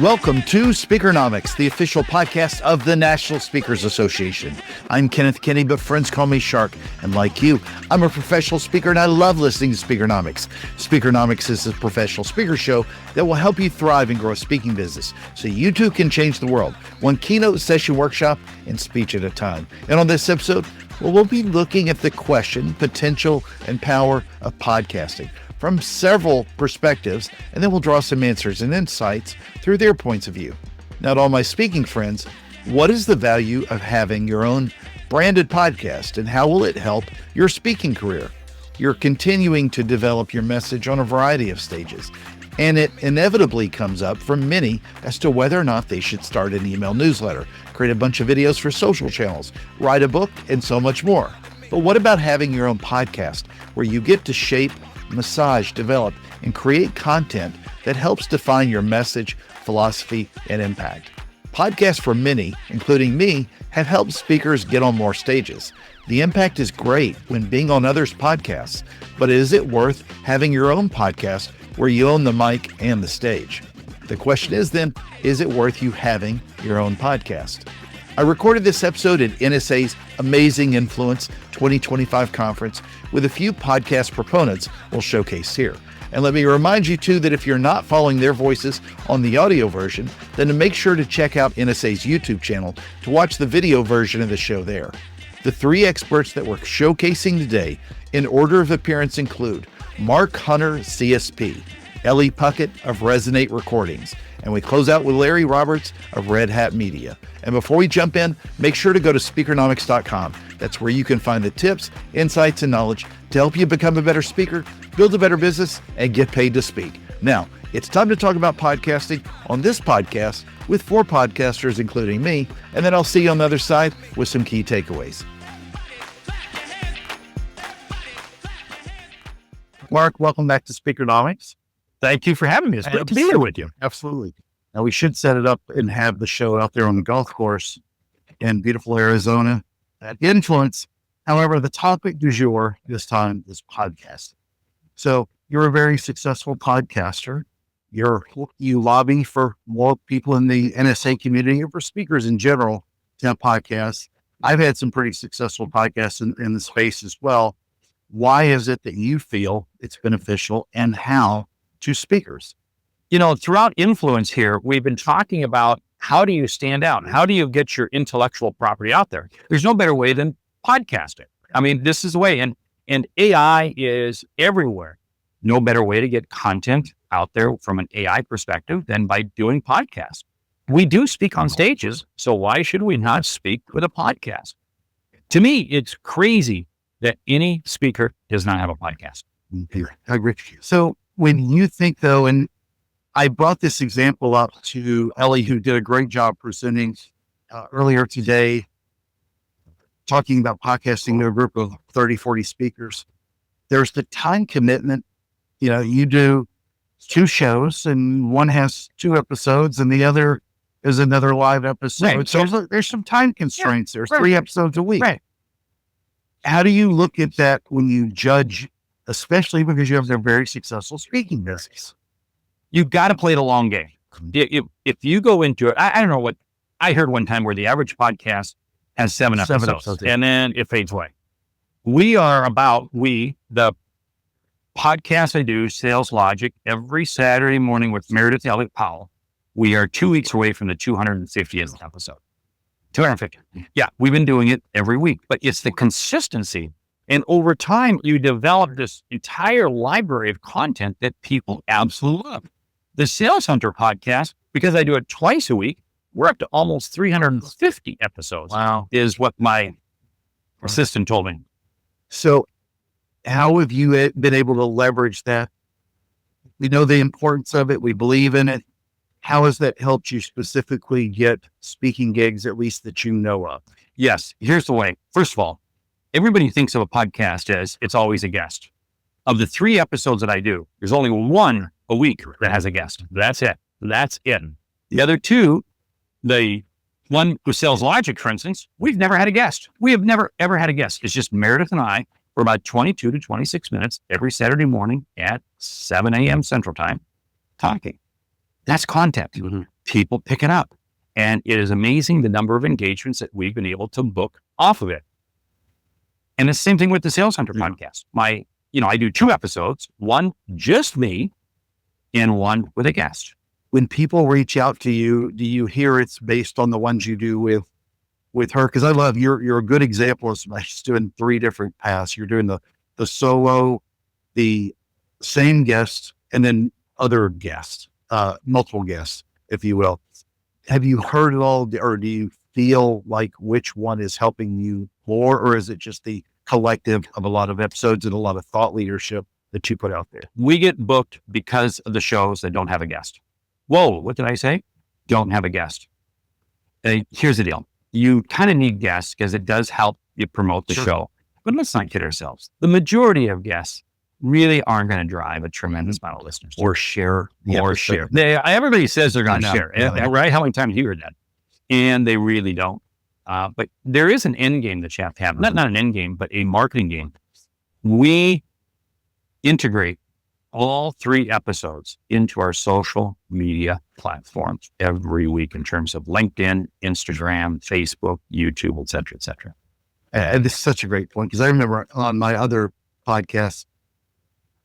Welcome to Speakernomics, the official podcast of the National Speakers Association. I'm Kenneth Kinney, but friends call me Shark. And like you, I'm a professional speaker and I love listening to Speakernomics. Speakernomics is a professional speaker show that will help you thrive and grow a speaking business so you too can change the world, one keynote session workshop and speech at a time. And on this episode, we'll be looking at the question, potential, and power of podcasting from several perspectives, and then we'll draw some answers and insights through their points of view. Now, to all my speaking friends, what is the value of having your own branded podcast, and how will it help your speaking career? You're continuing to develop your message on a variety of stages, and it inevitably comes up for many as to whether or not they should start an email newsletter, create a bunch of videos for social channels, write a book, and so much more. But what about having your own podcast where you get to shape, massage, develop, and create content that helps define your message, philosophy, and impact? Podcasts for many, including me, have helped speakers get on more stages. The impact is great when being on others' podcasts, but is it worth having your own podcast where you own the mic and the stage? The question is then, is it worth you having your own podcast? I recorded this episode at NSA's Amazing Influence 2025 conference with a few podcast proponents we'll showcase here. And let me remind you too that if you're not following their voices on the audio version, then to make sure to check out NSA's YouTube channel to watch the video version of the show there. The three experts that we're showcasing today in order of appearance include Mark Hunter, CSP, Ellie Puckett of Resonate Recordings, and we close out with Larry Roberts of Red Hat Media. And before we jump in, make sure to go to Speakernomics.com. That's where you can find the tips, insights, and knowledge to help you become a better speaker, build a better business, and get paid to speak. Now, it's time to talk about podcasting on this podcast with four podcasters, including me, and then I'll see you on the other side with some key takeaways. Mark, welcome back to Speakernomics. Thank you for having me. It's great to be here with you. Absolutely. Now, we should set it up and have the show out there on the golf course in beautiful Arizona at Influence. However, the topic du jour this time is podcasting. So you're a very successful podcaster. You lobby for more people in the NSA community or for speakers in general to have podcasts. I've had some pretty successful podcasts in the space as well. Why is it that you feel it's beneficial, and how to speakers? You know, throughout Influence here, we've been talking about how do you stand out? How do you get your intellectual property out there? There's no better way than podcasting. I mean, this is the way, and AI is everywhere. No better way to get content out there from an AI perspective than by doing podcasts. We do speak on stages, so why should we not speak with a podcast? To me, it's crazy that any speaker does not have a podcast. I agree. So when you think though, and I brought this example up to Ellie, who did a great job presenting earlier today, talking about podcasting to a group of 30, 40 speakers. There's the time commitment. You know, you do two shows and one has 2 episodes and the other is another live episode. Right. So there's some time constraints. There's 3 episodes a week. Right. How do you look at that when you judge, especially because you have a very successful speaking business? You've got to play the long game. If you go into it, I don't know what I heard one time where the average podcast has 7 episodes, and then it fades away. The podcast I do, Sales Logic, every Saturday morning with Meredith Elliott Powell, we are 2 weeks away from the 250th episode. 250. Yeah, we've been doing it every week, but it's the consistency. And over time, you develop this entire library of content that people absolutely love. The Sales Hunter podcast, because I do it twice a week, we're up to almost 350 episodes. Wow. Is what my assistant told me. So how have you been able to leverage that? We know the importance of it. We believe in it. How has that helped you specifically get speaking gigs, at least that you know of? Yes. Here's the way. First of all, everybody thinks of a podcast as it's always a guest. Of the 3 episodes that I do, there's only 1 a week that has a guest. That's it. The other 2, the one with Sales Logic, for instance, we've never had a guest. We have never, ever had a guest. It's just Meredith and I for about 22 to 26 minutes every Saturday morning at 7 a.m. Central Time talking. That's content. People pick it up. And it is amazing the number of engagements that we've been able to book off of it. And the same thing with the Sales Hunter podcast. I do 2 episodes, one just me and one with a guest. When people reach out to you, do you hear it's based on the ones you do with her? Because I love you're a good example of somebody who's doing 3 different paths. You're doing the solo, the same guest, and then other guests, multiple guests, if you will. Have you heard it all, or do you feel like which one is helping you more, or is it just the collective of a lot of episodes and a lot of thought leadership that you put out there? We get booked because of the shows that don't have a guest. Whoa, what did I say? Don't have a guest. Here's the deal. You kind of need guests because it does help you promote the show. But let's not kid ourselves. The majority of guests really aren't going to drive a tremendous amount of listeners. Or share. Everybody says they're going to share. Yeah. Right? How many times have you heard that? And they really don't. But there is an end game that you have to have. Not an end game, but a marketing game. We integrate all 3 episodes into our social media platforms every week in terms of LinkedIn, Instagram, Facebook, YouTube, et cetera, et cetera. And this is such a great point, because I remember on my other podcast,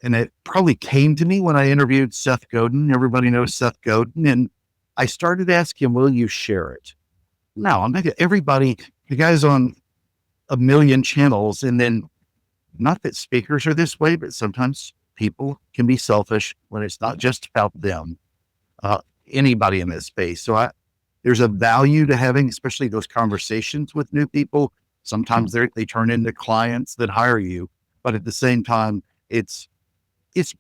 and it probably came to me when I interviewed Seth Godin. Everybody knows Seth Godin. And I started asking him, will you share it? No, I'm not. Everybody, the guy's on a million channels. And then, not that speakers are this way, but sometimes people can be selfish when it's not just about them, anybody in this space. So there's a value to having, especially those conversations with new people. Sometimes they turn into clients that hire you, but at the same time, it's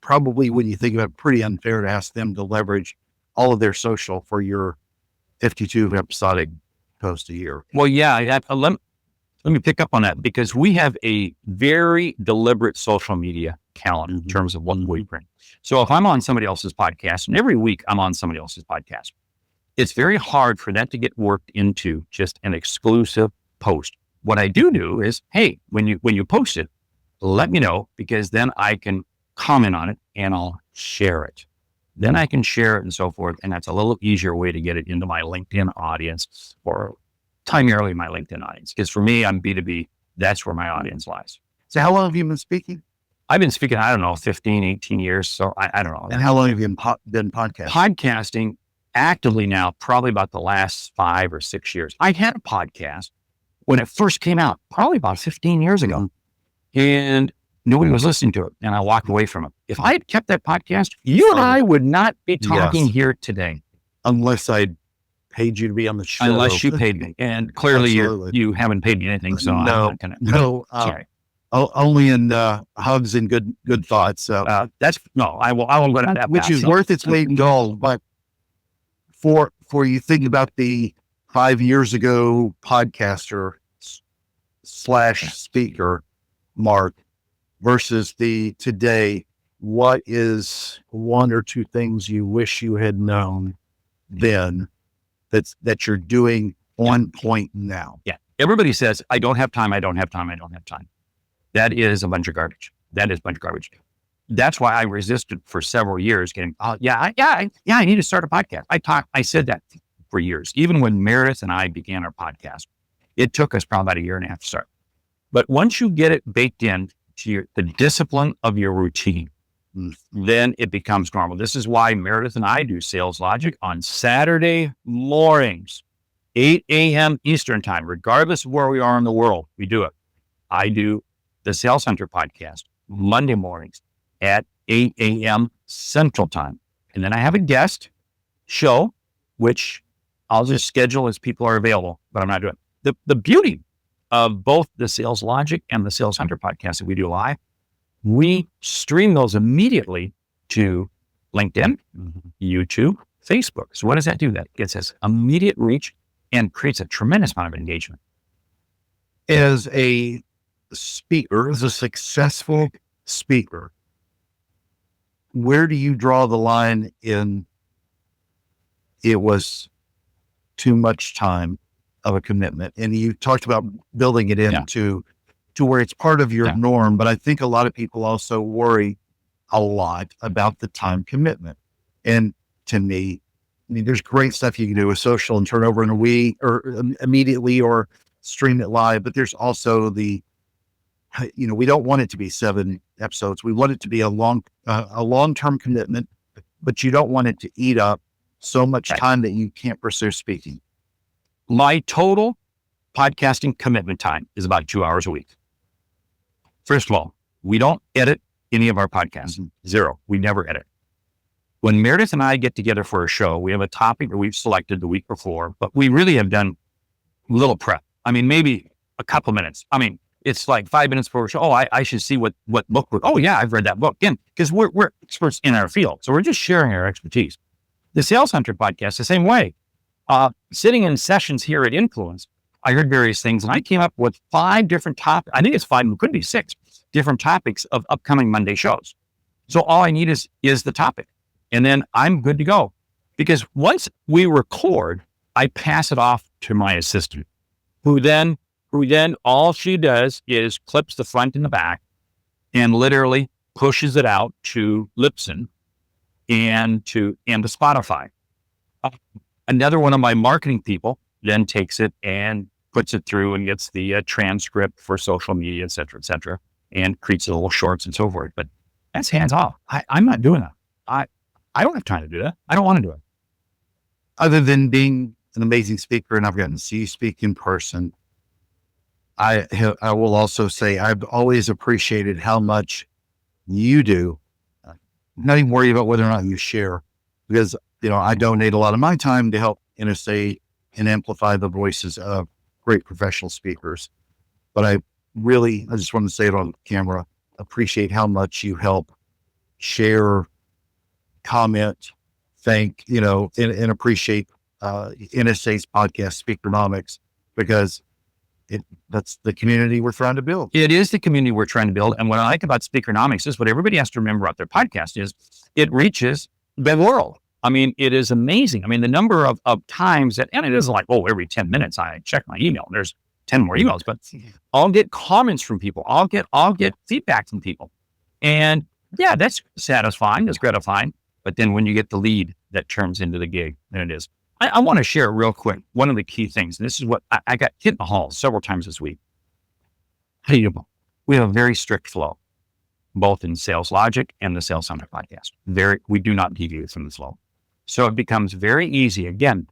probably, when you think about it, pretty unfair to ask them to leverage all of their social for your 52 episodic post a year. Well, yeah, let me pick up on that, because we have a very deliberate social media calendar in terms of what we bring. So if I'm on somebody else's podcast, and every week I'm on somebody else's podcast, it's very hard for that to get worked into just an exclusive post. What I do is, hey, when you post it, let me know, because then I can comment on it and I'll share it. Then I can share it and so forth. And that's a little easier way to get it into my LinkedIn audience, or primarily my LinkedIn audience. Because for me, I'm B2B. That's where my audience lies. So how long have you been speaking? I've been speaking, 15, 18 years. So I don't know. And how long have you been podcasting? Podcasting actively now, probably about the last 5 or 6 years. I had a podcast when it first came out, probably about 15 years ago. And nobody was listening to it, and I walked away from it. If I had kept that podcast, you and I would not be talking here today. Unless I paid you to be on the show. Unless you paid me. And clearly you haven't paid me anything, so I'm not going to. Sorry. Only in hugs and good thoughts. So I will go down that which path. is worth its weight in gold. But for you think about the 5 years ago podcaster / speaker Mark versus the today, what is 1 or 2 things you wish you had known then that you're doing on point now? Yeah. Everybody says, I don't have time. That is a bunch of garbage. That's why I resisted for several years getting, I need to start a podcast. I said that for years. Even when Meredith and I began our podcast, it took us probably about a year and a half to start. But once you get it baked in to the discipline of your routine, then it becomes normal. This is why Meredith and I do Sales Logic on Saturday mornings, 8 a.m. Eastern time, regardless of where we are in the world. We do it. I do the Sales Hunter podcast Monday mornings at 8 a.m. Central time. And then I have a guest show, which I'll just schedule as people are available, but I'm not doing it. The beauty of both the Sales Logic and the Sales Hunter podcast that we do live, we stream those immediately to LinkedIn, YouTube, Facebook. So what does that do? That gets us immediate reach and creates a tremendous amount of engagement. As a speaker, as a successful speaker, where do you draw the line in it was too much time of a commitment? And you talked about building it into to where it's part of your norm, but I think a lot of people also worry a lot about the time commitment. And to me, I mean, there's great stuff you can do with social and turn over in a week or immediately or stream it live. But there's also we don't want it to be 7 episodes. We want it to be a long-term commitment, but you don't want it to eat up so much time that you can't pursue speaking. My total podcasting commitment time is about 2 hours a week. First of all, we don't edit any of our podcasts. Zero. We never edit. When Meredith and I get together for a show, we have a topic that we've selected the week before, but we really have done little prep. I mean, maybe a couple minutes. I mean, it's like 5 minutes before a show. Oh, I should see what book. Oh yeah, I've read that book. Again, because we're experts in our field. So we're just sharing our expertise. The Sales Hunter podcast, the same way. Sitting in sessions here at Influence, I heard various things and I came up with 5 different topics. I think it's 5, it could be 6 different topics of upcoming Monday shows. So all I need is the topic. And then I'm good to go. Because once we record, I pass it off to my assistant, who then all she does is clips the front and the back and literally pushes it out to Libsyn and to Spotify. Another one of my marketing people then takes it and puts it through and gets the transcript for social media, et cetera, and creates little shorts and so forth. But that's hands off. I'm not doing that. I don't have time to do that. I don't want to do it. Other than being an amazing speaker, and I've gotten to see you speak in person, I will also say I've always appreciated how much you do. Not even worry about whether or not you share, because I donate a lot of my time to help interstate and amplify the voices of great professional speakers. But I just want to say it on camera, appreciate how much you help share, comment, thank, and appreciate NSA's podcast, Speakernomics, because that's the community we're trying to build. It is the community we're trying to build. And what I like about Speakernomics is what everybody has to remember about their podcast is it reaches the world. I mean, it is amazing. I mean, the number of times that, and it isn't like, every 10 minutes I check my email and there's 10 more emails, but I'll get comments from people. I'll get feedback from people. And yeah, that's satisfying. That's gratifying. But then when you get the lead that turns into the gig, then it is. I want to share real quick. One of the key things, and this is what I got hit in the halls several times this week. We have a very strict flow, both in Sales Logic and the Sales Hunter podcast. We do not deviate from the flow. So it becomes very easy. Again,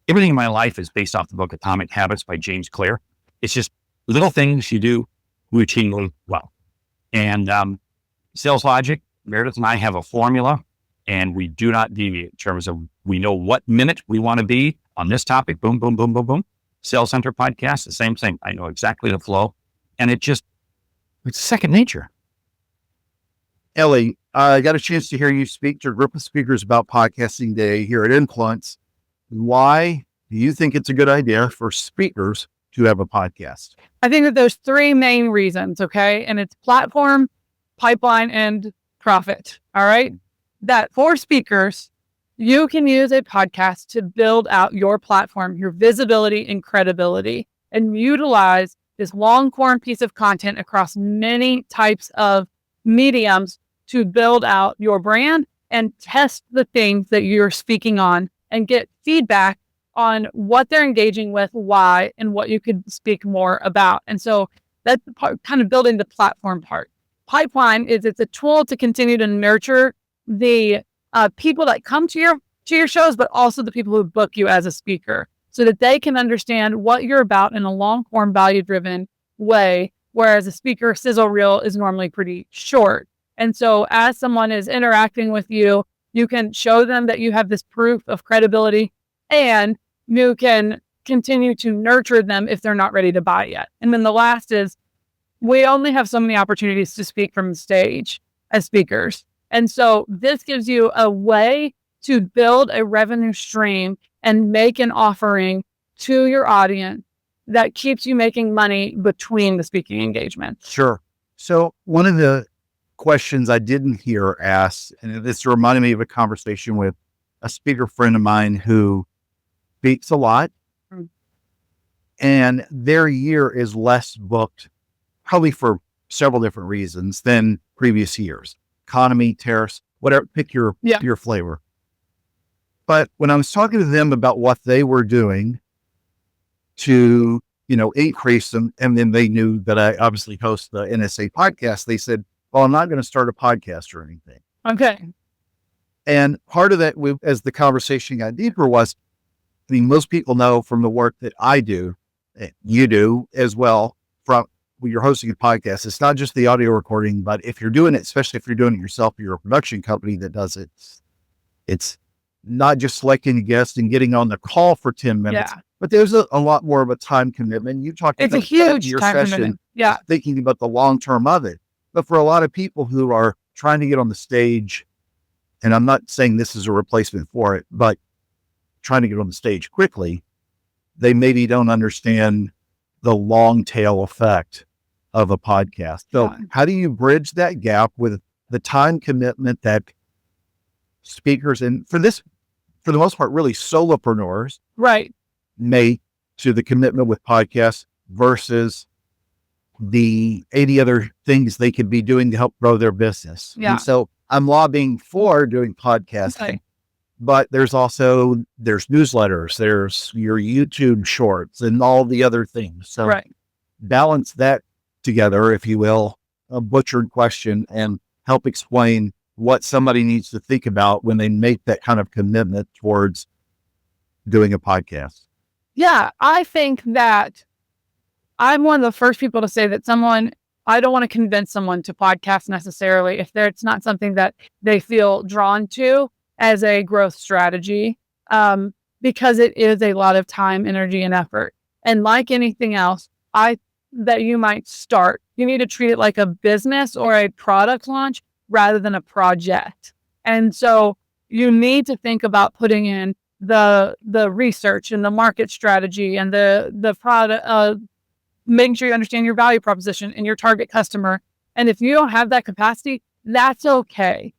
everything in my life is based off the book Atomic Habits by James Clear. It's just little things you do routinely well. And Sales Logic, Meredith and I have a formula, and we do not deviate in terms of we know what minute we want to be on this topic. Boom, boom, boom, boom, boom. Sales Hunter podcast, the same thing. I know exactly the flow, and it's second nature. Ellie, I got a chance to hear you speak to a group of speakers about podcasting day here at Influence. Why do you think it's a good idea for speakers to have a podcast? I think that there's 3 main reasons, okay? And it's platform, pipeline, and profit, all right? That for speakers, you can use a podcast to build out your platform, your visibility and credibility, and utilize this long form piece of content across many types of mediums to build out your brand and test the things that you're speaking on and get feedback on what they're engaging with, why, and what you could speak more about. And so that's the part, kind of building the platform part. Pipeline it's a tool to continue to nurture the people that come to your shows, but also the people who book you as a speaker, so that they can understand what you're about in a long form, value driven way. Whereas a speaker sizzle reel is normally pretty short. And so as someone is interacting with you, you can show them that you have this proof of credibility, and you can continue to nurture them if they're not ready to buy yet. And then the last is we only have so many opportunities to speak from the stage as speakers. And so this gives you a way to build a revenue stream and make an offering to your audience that keeps you making money between the speaking engagements. Sure. So one of the questions I didn't hear asked, and this reminded me of a conversation with a speaker friend of mine who speaks a lot, and their year is less booked, probably for several different reasons than previous years. Economy, tariffs, whatever, pick your flavor. But when I was talking to them about what they were doing to, increase them, and then they knew that I obviously host the NSA podcast, they said, well, I'm not going to start a podcast or anything. Okay. And part of that, as the conversation got deeper, was, most people know from the work that I do, you do as well, from when you're hosting a podcast, it's not just the audio recording, but if you're doing it, especially if you're doing it yourself, or you're a production company that does it, it's not just selecting a guest and getting on the call for 10 minutes, but there's a lot more of a time commitment. You talked It's about a huge your time session, commitment. Yeah. thinking about the long term of it. But for a lot of people who are trying to get on the stage, and I'm not saying this is a replacement for it, but trying to get on the stage quickly, they maybe don't understand the long tail effect of a podcast. So how do you bridge that gap with the time commitment that speakers, and for the most part, really solopreneurs make to the commitment with podcasts versus the 80 other things they could be doing to help grow their business? Yeah. And so I'm lobbying for doing podcasting, but there's newsletters, there's your YouTube shorts and all the other things. So balance that together, if you will, a butchered question, and help explain what somebody needs to think about when they make that kind of commitment towards doing a podcast. Yeah. I think that I'm one of the first people to say that I don't want to convince someone to podcast necessarily if it's not something that they feel drawn to as a growth strategy, because it is a lot of time, energy, and effort. And like anything else, that you might start, you need to treat it like a business or a product launch rather than a project. And so you need to think about putting in the research and the market strategy and the product, making sure you understand your value proposition and your target customer. And if you don't have that capacity, that's okay.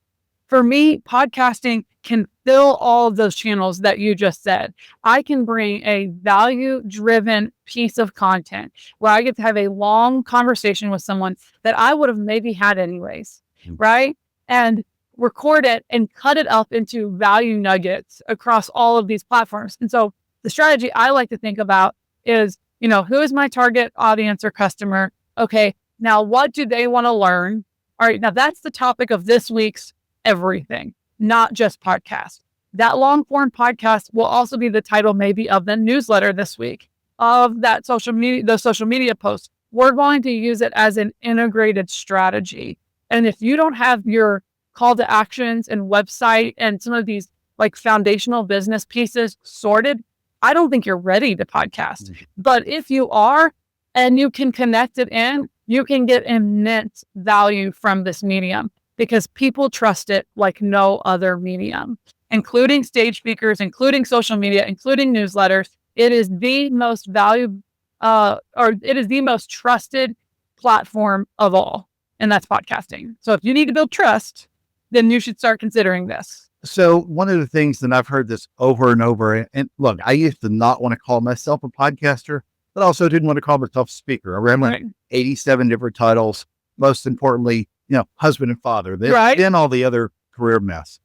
For me, podcasting can fill all of those channels that you just said. I can bring a value-driven piece of content where I get to have a long conversation with someone that I would have maybe had anyways, right? And record it and cut it up into value nuggets across all of these platforms. And so the strategy I like to think about is, who is my target audience or customer? Okay, now what do they want to learn? All right, now that's the topic of this week's everything, not just podcast. That long form podcast will also be the title maybe of the newsletter this week, of that social media post. We're going to use it as an integrated strategy. And if you don't have your call to actions and website and some of these like foundational business pieces sorted, I don't think you're ready to podcast. But if you are, and you can connect it in, you can get immense value from this medium because people trust it like no other medium, including stage speakers, including social media, including newsletters. It is the most it is the most trusted platform of all, and that's podcasting. So if you need to build trust, then you should start considering this. So one of the things that I've heard this over and over, and look, I used to not want to call myself a podcaster, but also didn't want to call myself a speaker. I ran like 87 different titles. Most importantly, husband and father, then all the other career mess.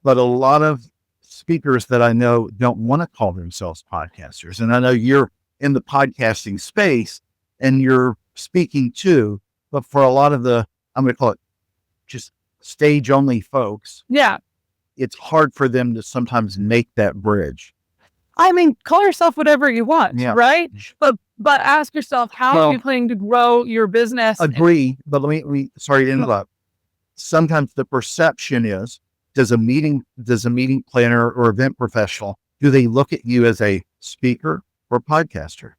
But a lot of speakers that I know don't want to call themselves podcasters. And I know you're in the podcasting space and you're speaking too, but for a lot of I'm going to call it just stage only folks. Yeah. It's hard for them to sometimes make that bridge. I mean, call yourself whatever you want, right? But ask yourself, how are you planning to grow your business? Agree, but let me sorry to interrupt. Sometimes the perception is, does a meeting planner or event professional, do they look at you as a speaker or podcaster?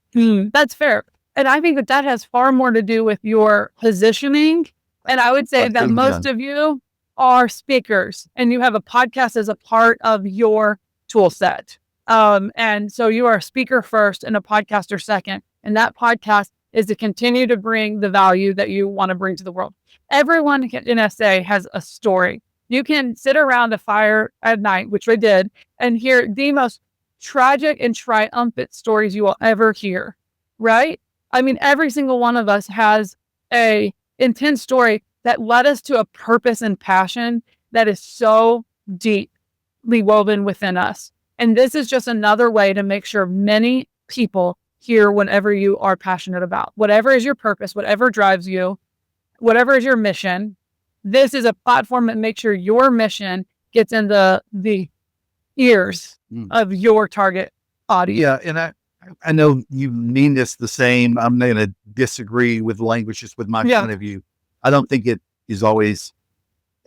That's fair. And I think that has far more to do with your positioning. And I would say that most of you are speakers and you have a podcast as a part of your tool set. And so you are a speaker first and a podcaster second. And that podcast is to continue to bring the value that you want to bring to the world. Everyone in SA has a story. You can sit around a fire at night, which I did, and hear the most tragic and triumphant stories you will ever hear, right? I mean, every single one of us has a intense story that led us to a purpose and passion that is so deep, deeply woven within us. And this is just another way to make sure many people hear whatever you are passionate about. Whatever is your purpose, whatever drives you, whatever is your mission, this is a platform that makes sure your mission gets in the ears of your target audience. Yeah, and I know you mean this the same. I'm going to disagree with language, just with my point of view. I don't think it is always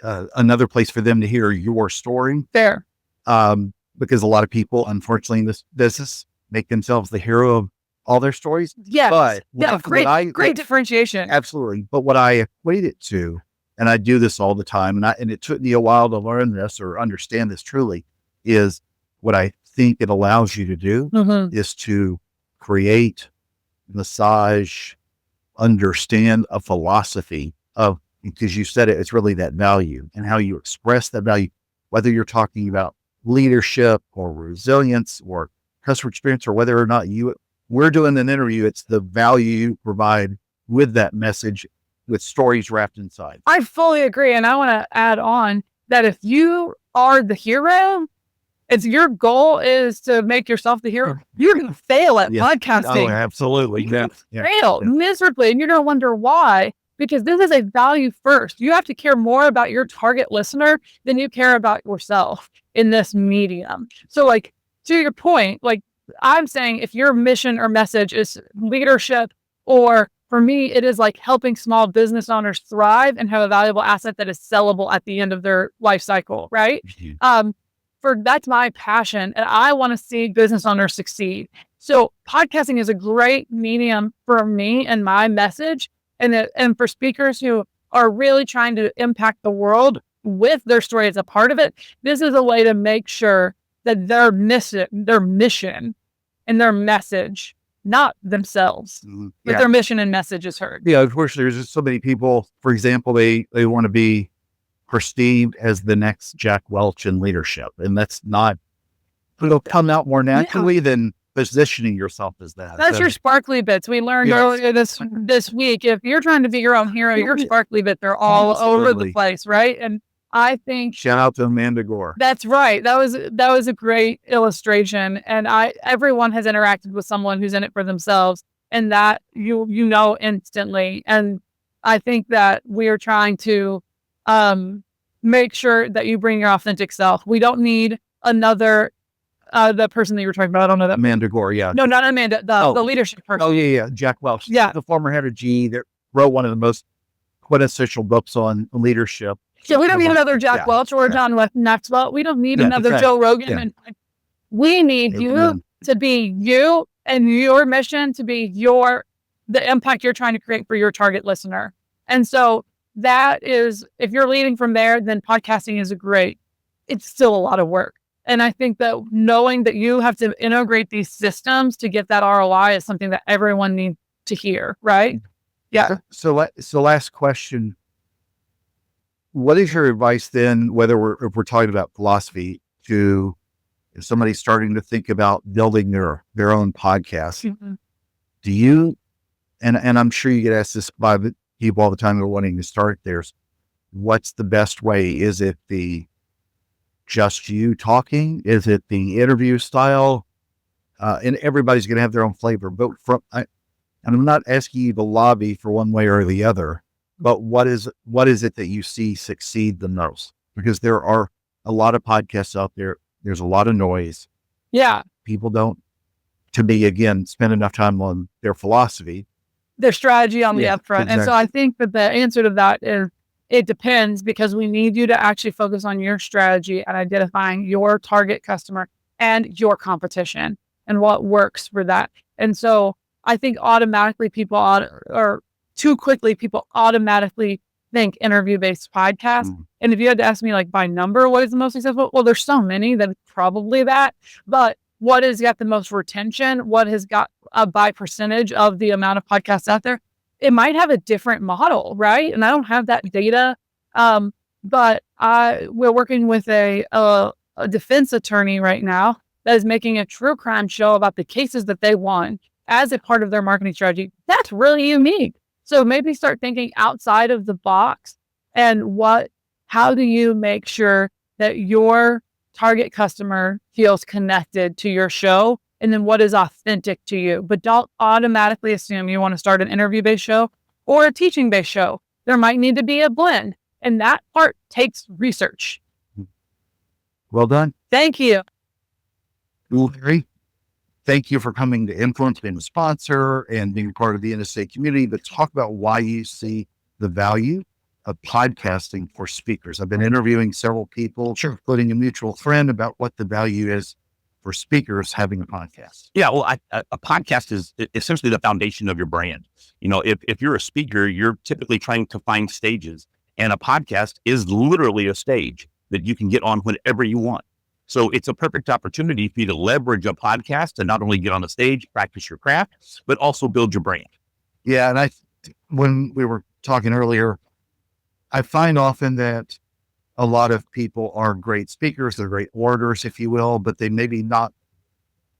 another place for them to hear your story. Fair. Because a lot of people, unfortunately, in this business, make themselves the hero of all their stories. Yes. But great differentiation. Absolutely. But what I equate it to, and I do this all the time, and it took me a while to learn this or understand this truly, is what I think it allows you to do is to create, massage, understand a philosophy of, because you said it, it's really that value and how you express that value, whether you're talking about leadership or resilience or customer experience, or whether or not we're doing an interview, it's the value you provide with that message with stories wrapped inside. I fully agree. And I want to add on that if you are the hero, it's your goal is to make yourself the hero, you're going to fail at podcasting. Oh, absolutely. Fail miserably. And you're going to wonder why, because this is a value first. You have to care more about your target listener than you care about yourself in this medium. So like, to your point, like I'm saying, if your mission or message is leadership, or for me, it is like helping small business owners thrive and have a valuable asset that is sellable at the end of their life cycle, right? That's my passion, and I want to see business owners succeed. So podcasting is a great medium for me and my message, and for speakers who are really trying to impact the world with their story as a part of it. This is a way to make sure that their mission and their message, not themselves, but their mission and message is heard. Yeah, of course, there's just so many people, for example, they want to be perceived as the next Jack Welch in leadership. And that's not, it'll come out more naturally than positioning yourself as that. That's your sparkly bits. We learned earlier this week, if you're trying to be your own hero, your sparkly bits are all over the place, right? And I think shout out to Amanda Gore. That's right. That was a great illustration. And everyone has interacted with someone who's in it for themselves, and that you know instantly. And I think that we are trying to make sure that you bring your authentic self. We don't need another the person that you were talking about. I don't know that. Amanda Gore, yeah. No, not Amanda, the leadership person. Oh, yeah. Jack Welch. Yeah. The former head of GE that wrote one of the most quintessential books on leadership. Yeah, we don't need another Jack Welch or John Maxwell. We don't need another Joe Rogan. And we need you to be you, and your mission to be the impact you're trying to create for your target listener. And so that is, if you're leading from there, then podcasting is it's still a lot of work. And I think that knowing that you have to integrate these systems to get that ROI is something that everyone needs to hear, right? Yeah. So last question. What is your advice then, if we're talking about philosophy, to if somebody's starting to think about building their own podcast? Do you, and I'm sure you get asked this by people all the time who are wanting to start theirs, what's the best way? Is it the just you talking? Is it the interview style? And everybody's going to have their own flavor, but and I'm not asking you to lobby for one way or the other, but what is it that you see succeed the most? Because there are a lot of podcasts out there. There's a lot of noise. Yeah. People don't, to me, again, spend enough time on their philosophy, their strategy on the upfront. Exactly. And so I think that the answer to that is it depends, because we need you to actually focus on your strategy and identifying your target customer and your competition and what works for that. And so I think automatically people automatically think interview-based podcast. And if you had to ask me like by number, what is the most successful? Well, there's so many that it's probably that, but what has got the most retention? What has got by percentage of the amount of podcasts out there? It might have a different model, right? And I don't have that data. But we're working with a defense attorney right now that is making a true crime show about the cases that they won as a part of their marketing strategy. That's really unique. So maybe start thinking outside of the box, and how do you make sure that your target customer feels connected to your show, and then what is authentic to you. But don't automatically assume you want to start an interview-based show or a teaching-based show. There might need to be a blend, and that part takes research. Well done. Thank you. Larry, thank you for coming to Influence, being a sponsor and being part of the NSA community, but talk about why you see the value of podcasting for speakers. I've been interviewing several people, including a mutual friend, about what the value is for speakers having a podcast. Yeah, well, a podcast is essentially the foundation of your brand. If you're a speaker, you're typically trying to find stages, and a podcast is literally a stage that you can get on whenever you want. So it's a perfect opportunity for you to leverage a podcast and not only get on the stage, practice your craft, but also build your brand. Yeah, and when we were talking earlier, I find often that a lot of people are great speakers, they're great orators, if you will, but they maybe not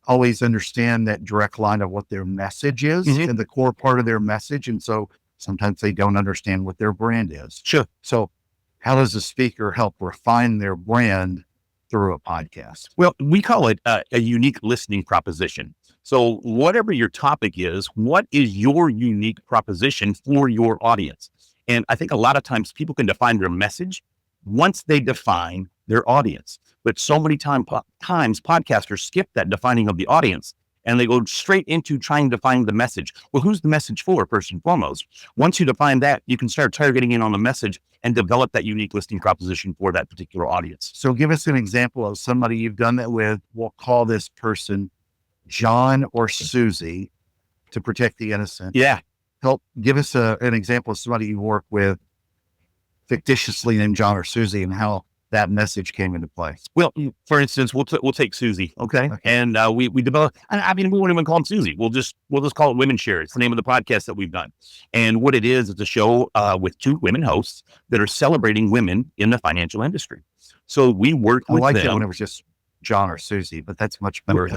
always understand that direct line of what their message is and the core part of their message. And so sometimes they don't understand what their brand is. Sure. So how does a speaker help refine their brand through a podcast? Well, we call it a unique listening proposition. So whatever your topic is, what is your unique proposition for your audience? And I think a lot of times people can define their message once they define their audience. But so many times podcasters skip that defining of the audience and they go straight into trying to find the message. Well, who's the message for, first and foremost? Once you define that, you can start targeting in on the message and develop that unique listening proposition for that particular audience. So give us an example of somebody you've done that with. We'll call this person John or Susie to protect the innocent. Yeah. Help give us an example of somebody you work with fictitiously named John or Susie and how that message came into play. Well, for instance, we'll take Susie, okay? And we develop. I mean, we won't even call him Susie. We'll just call it Women Share. It's the name of the podcast that we've done. And what it is, it's a show with two women hosts that are celebrating women in the financial industry. So we work with them. I like that when it was just John or Susie, but that's much better.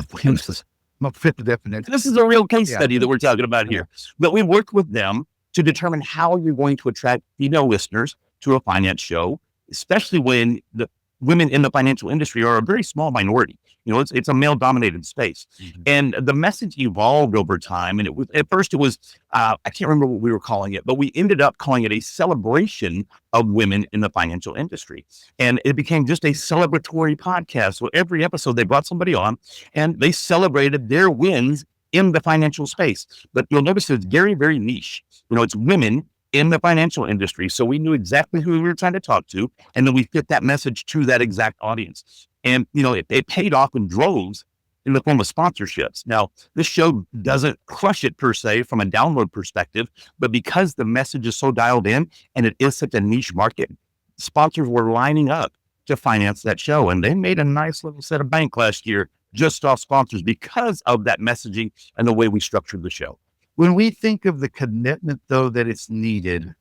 Fit the definition. This is a real case study that we're talking about here. But we worked with them to determine how you're going to attract female listeners to a finance show, especially when the women in the financial industry are a very small minority. It's a male-dominated space. And the message evolved over time. And at first it was, I can't remember what we were calling it, but we ended up calling it a celebration of women in the financial industry. And it became just a celebratory podcast. So every episode they brought somebody on and they celebrated their wins in the financial space. But you'll notice it's very, very niche. It's women in the financial industry. So we knew exactly who we were trying to talk to. And then we fit that message to that exact audience. And, it paid off in droves in the form of sponsorships. Now, this show doesn't crush it per se from a download perspective, but because the message is so dialed in and it is such a niche market, sponsors were lining up to finance that show. And they made a nice little set of bank last year just off sponsors because of that messaging and the way we structured the show. When we think of the commitment, though, that it's needed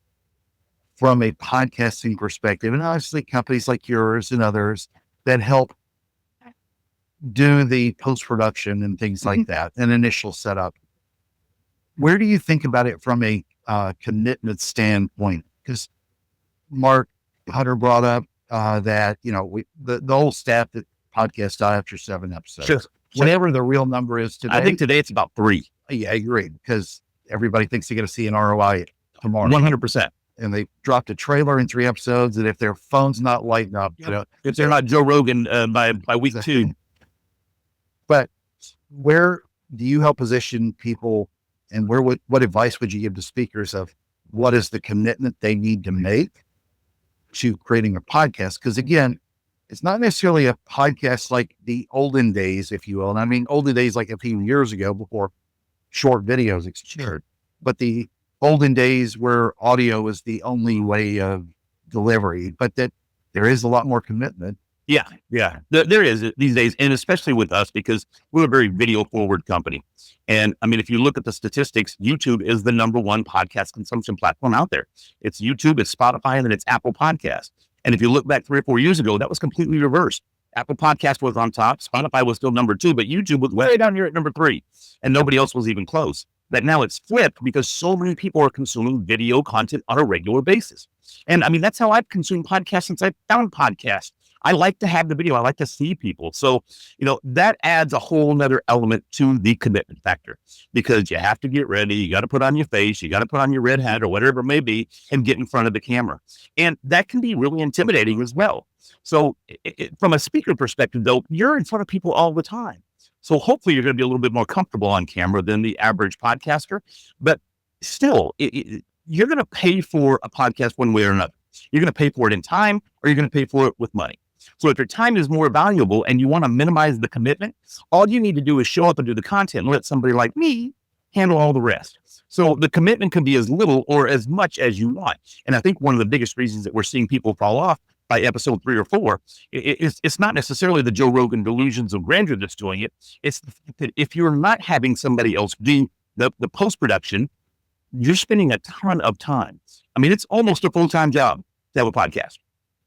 from a podcasting perspective, and obviously companies like yours and others that help do the post-production and things like that, an initial setup, where do you think about it from a commitment standpoint? Because Mark Hutter brought up that, the whole staff that podcast die after 7 episodes. Sure. Whatever the real number is today. I think today it's about 3. Yeah, I agree, because everybody thinks they're going to see an ROI tomorrow. 100%. And they dropped a trailer in 3 episodes, and if their phone's not lighting up, if they're not Joe Rogan by week 2. But where do you help position people, and what advice would you give to speakers of what is the commitment they need to make to creating a podcast? Because again, it's not necessarily a podcast like the olden days, if you will. And I mean, olden days, like a few years ago before short videos existed, but the olden days where audio is the only way of delivery, but that there is a lot more commitment. Yeah. There is these days, and especially with us, because we're a very video forward company. And I mean, if you look at the statistics, YouTube is the number 1 podcast consumption platform out there. It's YouTube, it's Spotify, and then it's Apple Podcasts. And if you look back 3 or 4 years ago, that was completely reversed. Apple Podcast was on top, Spotify was still number 2, but YouTube was way down here at number 3, and nobody else was even close. That now it's flipped because so many people are consuming video content on a regular basis. And I mean, that's how I've consumed podcasts since I found podcasts. I like to have the video. I like to see people. So, that adds a whole nother element to the commitment factor, because you have to get ready. You got to put on your face. You got to put on your red hat or whatever it may be and get in front of the camera. And that can be really intimidating as well. So from a speaker perspective, though, you're in front of people all the time. So hopefully you're going to be a little bit more comfortable on camera than the average podcaster. But still, you're going to pay for a podcast one way or another. You're going to pay for it in time, or you're going to pay for it with money. So if your time is more valuable and you want to minimize the commitment, all you need to do is show up and do the content and let somebody like me handle all the rest. So the commitment can be as little or as much as you want. And I think one of the biggest reasons that we're seeing people fall off by episode 3 or 4, it's not necessarily the Joe Rogan delusions of grandeur that's doing it. It's the fact that if you're not having somebody else do the post-production, you're spending a ton of time. I mean, it's almost a full-time job to have a podcast.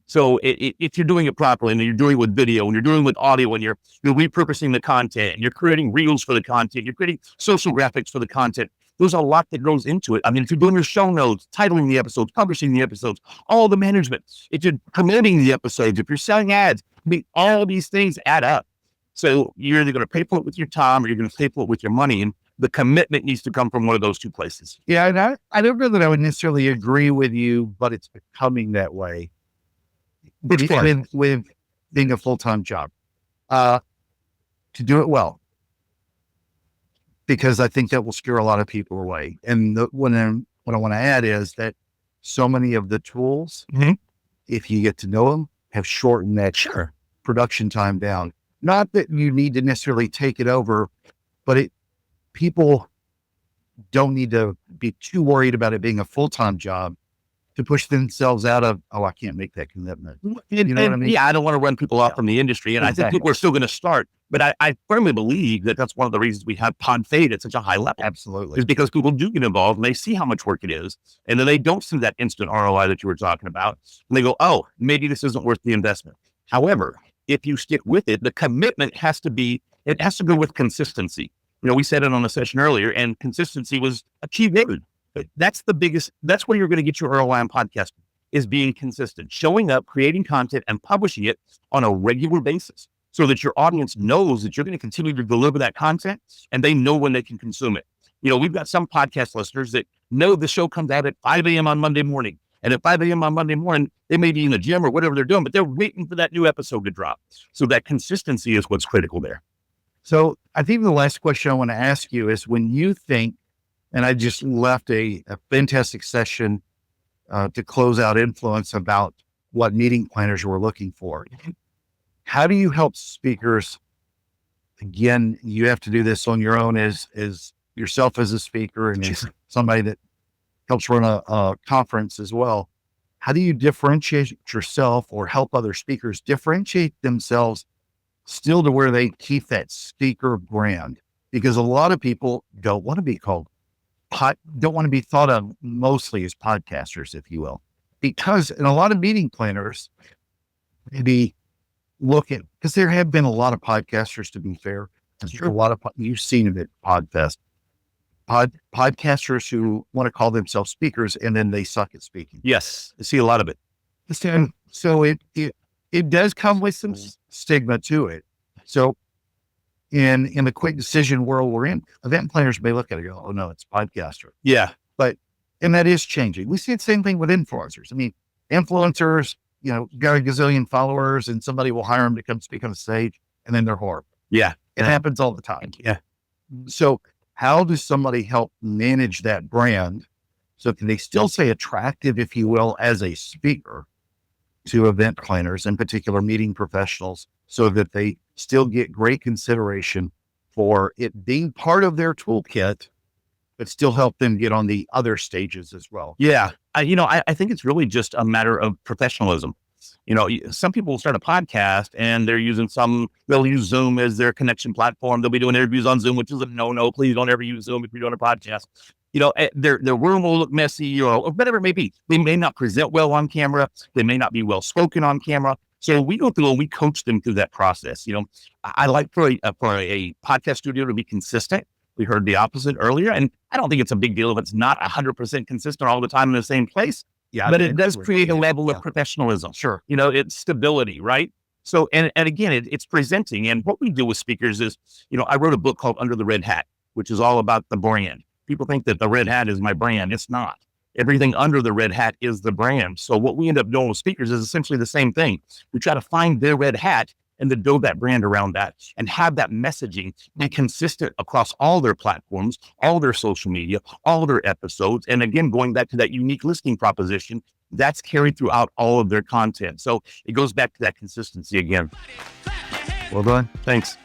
So if you're doing it properly, and you're doing it with video, and you're doing it with audio, and you're repurposing the content, and you're creating reels for the content, you're creating social graphics for the content, there's a lot that goes into it. I mean, if you're doing your show notes, titling the episodes, publishing the episodes, all the management, if you're promoting the episodes, if you're selling ads, I mean, all these things add up. So you're either going to pay for it with your time, or you're going to pay for it with your money. And the commitment needs to come from one of those two places. Yeah, and I don't know that I would necessarily agree with you, but it's becoming that way with being a full-time job. To do it well, because I think that will scare a lot of people away. And what I want to add is that so many of the tools, if you get to know them, have shortened that production time down. Not that you need to necessarily take it over, but people don't need to be too worried about it being a full-time job to push themselves out of, I can't make that commitment. You know what I mean? Yeah, I don't want to run people off from the industry. And I think we're still going to start. But I firmly believe that that's one of the reasons we have podfade at such a high level. Absolutely. Is because people do get involved and they see how much work it is. And then they don't see that instant ROI that you were talking about. And they go, oh, maybe this isn't worth the investment. However, if you stick with it, the commitment has to go with consistency. We said it on a session earlier, and consistency was a key word. That's where you're going to get your ROI on podcasting, is being consistent, showing up, creating content, and publishing it on a regular basis so that your audience knows that you're going to continue to deliver that content and they know when they can consume it. We've got some podcast listeners that know the show comes out at 5 a.m. on Monday morning. And at 5 a.m. on Monday morning, they may be in the gym or whatever they're doing, but they're waiting for that new episode to drop. So that consistency is what's critical there. So I think the last question I want to ask you is, when you think, and I just left a fantastic session to close out Influence about what meeting planners were looking for. How do you help speakers? Again, you have to do this on your own as yourself as a speaker and as somebody that helps run a conference as well. How do you differentiate yourself or help other speakers differentiate themselves still to where they keep that speaker brand? Because a lot of people don't want to be called don't want to be thought of mostly as podcasters, if you will, because in a lot of meeting planners, maybe because there have been a lot of podcasters, to be fair. A lot of, you've seen it at Podfest, podcasters who want to call themselves speakers and then they suck at speaking. Yes, I see a lot of it. So it does come with some stigma to it. So in the quick decision world we're in, event planners may look at it and go, oh no, it's podcaster. Yeah. And that is changing. We see the same thing with influencers. I mean, influencers, got a gazillion followers and somebody will hire them to come speak on a stage and then they're horrible. Yeah. It happens all the time. Yeah. So how does somebody help manage that brand so can they still stay attractive, if you will, as a speaker to event planners, in particular meeting professionals, so that they still get great consideration for it being part of their toolkit, but still help them get on the other stages as well? Yeah. I think it's really just a matter of professionalism. Some people will start a podcast and they'll use Zoom as their connection platform. They'll be doing interviews on Zoom, which is a no. Please don't ever use Zoom if you're doing a podcast. Their room will look messy, or whatever it may be. They may not present well on camera. They may not be well spoken on camera. So we go through and we coach them through that process. I like for a podcast studio to be consistent. We heard the opposite earlier, and I don't think it's a big deal if it's not 100% consistent all the time in the same place. Yeah, but it does create a level of professionalism. Sure. It's stability, right? So, and again, it's presenting. And what we do with speakers is, I wrote a book called Under the Red Hat, which is all about the brand. People think that the red hat is my brand. It's not. Everything under the red hat is the brand. So what we end up doing with speakers is essentially the same thing. We try to find their red hat and then build that brand around that and have that messaging be consistent across all their platforms, all their social media, all their episodes. And again, going back to that unique listing proposition, that's carried throughout all of their content. So it goes back to that consistency again. Well done. Thanks.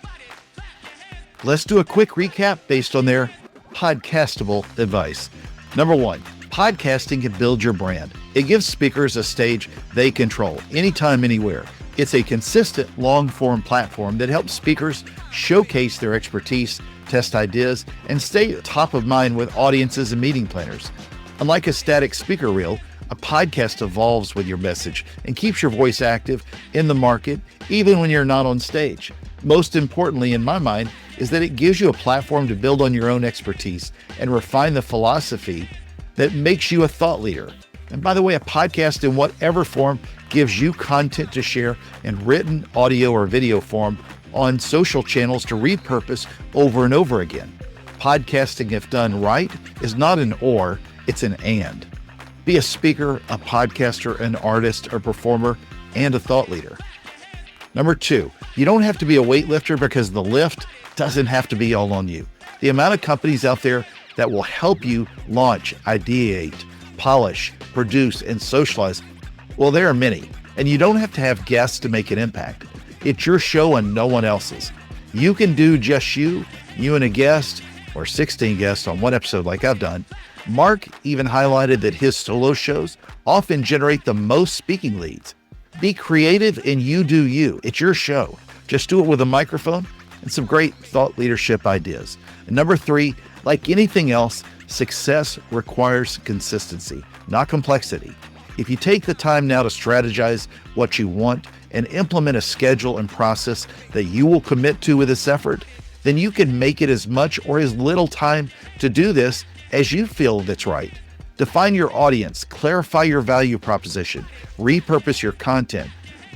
Let's do a quick recap based on their podcastable advice. Number one, podcasting can build your brand. It gives speakers a stage they control anytime, anywhere. It's a consistent long-form platform that helps speakers showcase their expertise, test ideas, and stay top of mind with audiences and meeting planners. Unlike a static speaker reel, a podcast evolves with your message and keeps your voice active in the market, even when you're not on stage. Most importantly, in my mind, is that it gives you a platform to build on your own expertise and refine the philosophy that makes you a thought leader. And by the way, a podcast in whatever form gives you content to share in written, audio, or video form on social channels to repurpose over and over again. Podcasting, if done right, is not an or, it's an and. Be a speaker, a podcaster, an artist, or performer, and a thought leader. Number two, you don't have to be a weightlifter because the lift doesn't have to be all on you. The amount of companies out there that will help you launch, ideate, polish, produce, and socialize, well, there are many. And you don't have to have guests to make an impact. It's your show and no one else's. You can do just you and a guest, or 16 guests on one episode like I've done. Mark even highlighted that his solo shows often generate the most speaking leads. Be creative and you do you. It's your show. Just do it with a microphone and some great thought leadership ideas. And number three, like anything else, success requires consistency, not complexity. If you take the time now to strategize what you want and implement a schedule and process that you will commit to with this effort, then you can make it as much or as little time to do this as you feel that's right. Define your audience, clarify your value proposition, repurpose your content.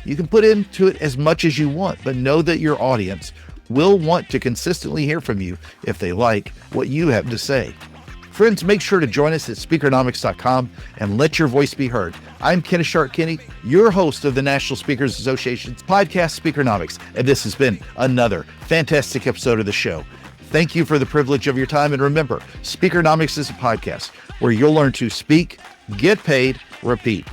You can put into it as much as you want, but know that your audience will want to consistently hear from you if they like what you have to say. Friends, make sure to join us at Speakernomics.com and let your voice be heard. I'm Kenneth Shark-Kinney, your host of the National Speakers Association's podcast, Speakernomics, and this has been another fantastic episode of the show. Thank you for the privilege of your time, and remember, Speakernomics is a podcast where you'll learn to speak, get paid, repeat.